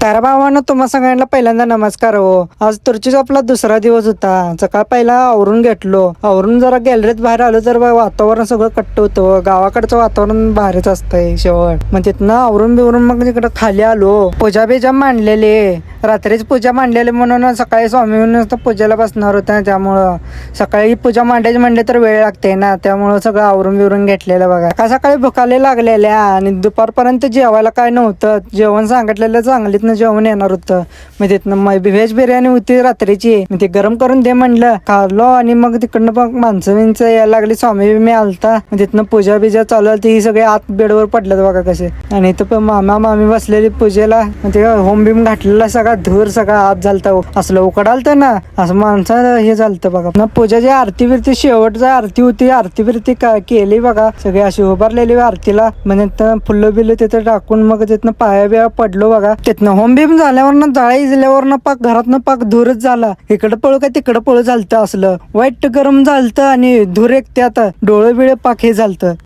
तर भावानं तुम्हा सगळ्यांना पहिल्यांदा नमस्कार हो. आज तुर्चीच आपला दुसरा दिवस होता. सकाळ पहिला आवरून घेतलो, आवरून जरा गॅलरीत बाहेर आलो तर वातावरण सगळं कट्ट होतं. गावाकडचं वातावरण भारीच असतंय शेवट. मग तिथनं आवरून बिवरून मग तिकडं खाली आलो. पूजा बिजा मांडलेली, रात्रीच पूजा मांडलेली म्हणून सकाळी स्वामी पूजेला बसणार होत्या. त्यामुळं सकाळी पूजा मांडायची म्हणले तर वेळ लागते ना, त्यामुळं सगळं आवरून बिवरून घेतलेलं बघा. का सकाळी भुकाले लागलेल्या आणि दुपारपर्यंत जेवायला काय नव्हतं. जेवण सांगितलेलं चांगलीत जेवण येणार होतं. मग तिथनं व्हेज बिर्याणी होती रात्रीची, मग ते गरम करून दे म्हणलं, खाल्लो. आणि मग तिकडनं मग माणसं यायला लागली, स्वामी बिमी आलता. मग तिथनं पूजा बिजा चालू होती. ही सगळे आत बेडवर पडलेत बघा कसे. आणि इथं मामा मामी बसलेली पूजेला. मग ते होम बिम घातलेला सगळा धूर सगळा आत झालता. असलं उकडालतं ना, असं माणसं हे झालतं बघा. ना पूजाची आरती बिरती शेवटचा आरती होती. आरती बिरती केली बघा. सगळी अशी उभारलेली आरतीला. म्हणजे फुलं बिल्लं तिथं टाकून मग तिथनं पाया बिया पडलो बघा. तिथनं होम बिम झाल्यावर जाळी दिल्यावर पाक घरातनं पाक धूरच झाला. इकडं पळू का तिकडं पळू झालतं. असलं वाईट गरम झालतं आणि धूर एक त्यात डोळे बिळे पाक हे झालतं.